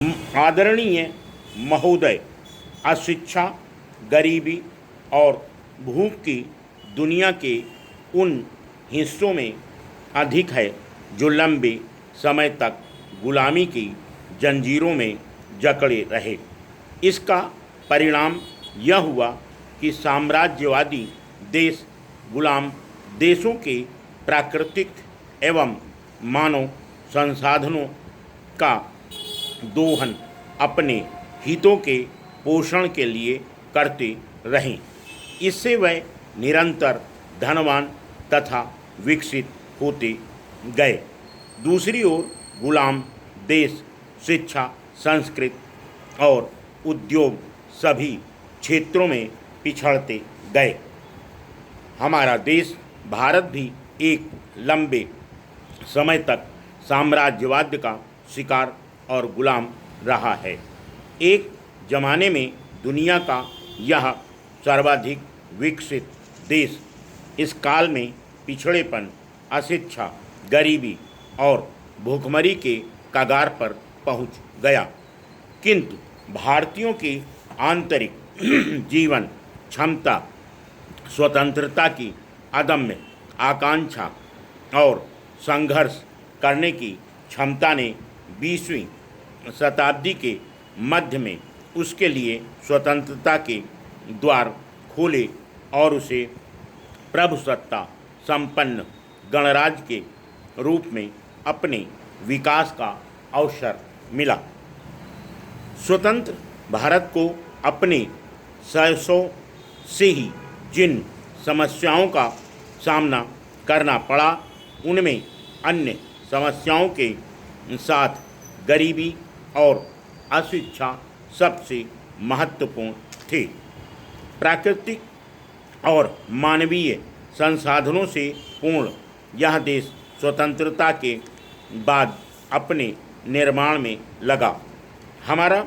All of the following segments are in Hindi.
आदरणीय महोदय, अशिक्षा, गरीबी और भूख की दुनिया के उन हिस्सों में अधिक है जो लंबे समय तक गुलामी की जंजीरों में जकड़े रहे। इसका परिणाम यह हुआ कि साम्राज्यवादी देश गुलाम देशों के प्राकृतिक एवं मानव संसाधनों का दोहन अपने हितों के पोषण के लिए करते रहें। इससे वह निरंतर धनवान तथा विकसित होते गए। दूसरी ओर गुलाम देश शिक्षा, संस्कृत और उद्योग सभी क्षेत्रों में पिछड़ते गए। हमारा देश भारत भी एक लंबे समय तक साम्राज्यवाद का शिकार और गुलाम रहा है। एक जमाने में दुनिया का यह सर्वाधिक विकसित देश इस काल में पिछड़ेपन, अशिक्षा, गरीबी और भूखमरी के कगार पर पहुंच गया। किंतु भारतीयों की आंतरिक जीवन क्षमता, स्वतंत्रता की अदम्य आकांक्षा और संघर्ष करने की क्षमता ने 20वीं शताब्दी के मध्य में उसके लिए स्वतंत्रता के द्वार खोले और उसे प्रभुसत्ता संपन्न गणराज्य के रूप में अपने विकास का अवसर मिला। स्वतंत्र भारत को अपने सौ से ही जिन समस्याओं का सामना करना पड़ा, उनमें अन्य समस्याओं के साथ गरीबी और अशिक्षा सबसे महत्वपूर्ण थे। प्राकृतिक और मानवीय संसाधनों से पूर्ण यह देश स्वतंत्रता के बाद अपने निर्माण में लगा। हमारा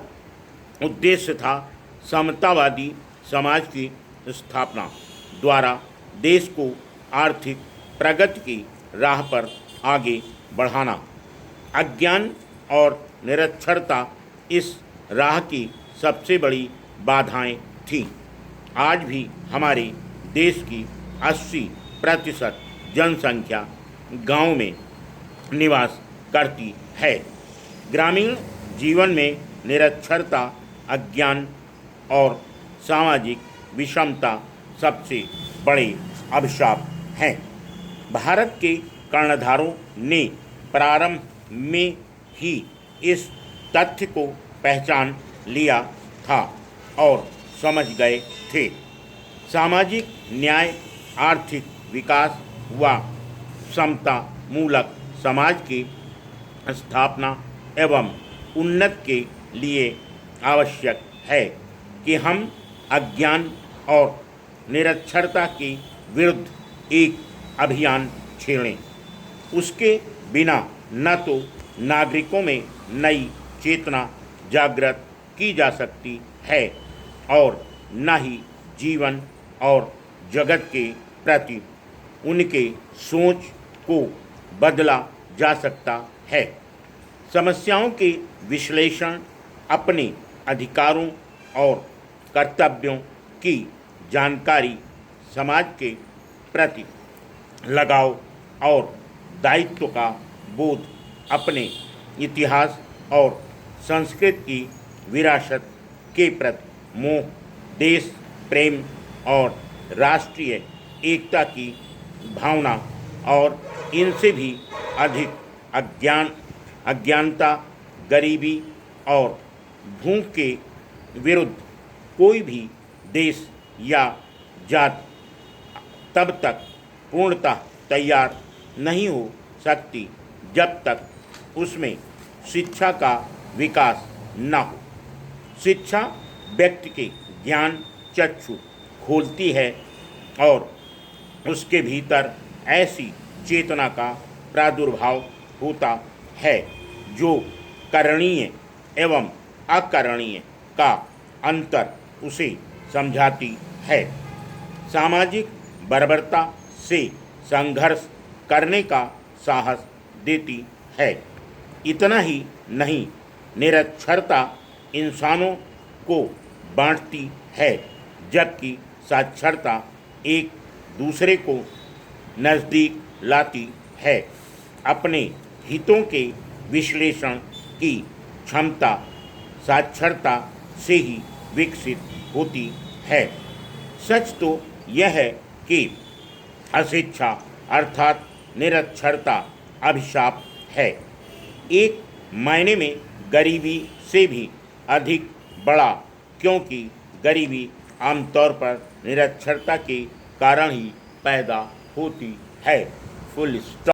उद्देश्य था समतावादी समाज की स्थापना द्वारा देश को आर्थिक प्रगति की राह पर आगे बढ़ाना। अज्ञान और निरक्षरता इस राह की सबसे बड़ी बाधाएं थीं। आज भी हमारे देश की 80% जनसंख्या गांव में निवास करती है। ग्रामीण जीवन में निरक्षरता, अज्ञान और सामाजिक विषमता सबसे बड़े अभिशाप हैं। भारत के कर्णधारों ने प्रारंभ में ही इस तथ्य को पहचान लिया था और समझ गए थे। सामाजिक न्याय, आर्थिक विकास व समता मूलक समाज की स्थापना एवं उन्नति के लिए आवश्यक है कि हम अज्ञान और निरक्षरता के विरुद्ध एक अभियान छेड़ें। उसके बिना न तो नागरिकों में नई चेतना जागृत की जा सकती है और न ही जीवन और जगत के प्रति उनके सोच को बदला जा सकता है। समस्याओं के विश्लेषण, अपने अधिकारों और कर्तव्यों की जानकारी, समाज के प्रति लगाव और दायित्व का बोध, अपने इतिहास और संस्कृति की विरासत के प्रति मोह, देश प्रेम और राष्ट्रीय एकता की भावना और इनसे भी अधिक अज्ञानता, गरीबी और भूख के विरुद्ध कोई भी देश या जात तब तक पूर्णतः तैयार नहीं हो सकती जब तक उसमें शिक्षा का विकास न हो। शिक्षा व्यक्ति के ज्ञान चक्षु खोलती है और उसके भीतर ऐसी चेतना का प्रादुर्भाव होता है जो करणीय एवं अकरणीय का अंतर उसे समझाती है, सामाजिक बर्बरता से संघर्ष करने का साहस देती है। इतना ही नहीं, निरक्षरता इंसानों को बांटती है, जबकि साक्षरता एक दूसरे को नज़दीक लाती है। अपने हितों के विश्लेषण की क्षमता साक्षरता से ही विकसित होती है। सच तो यह है कि अशिक्षा अर्थात निरक्षरता अभिशाप है, एक मायने में गरीबी से भी अधिक बड़ा, क्योंकि गरीबी आमतौर पर निरक्षरता के कारण ही पैदा होती है। Full stop.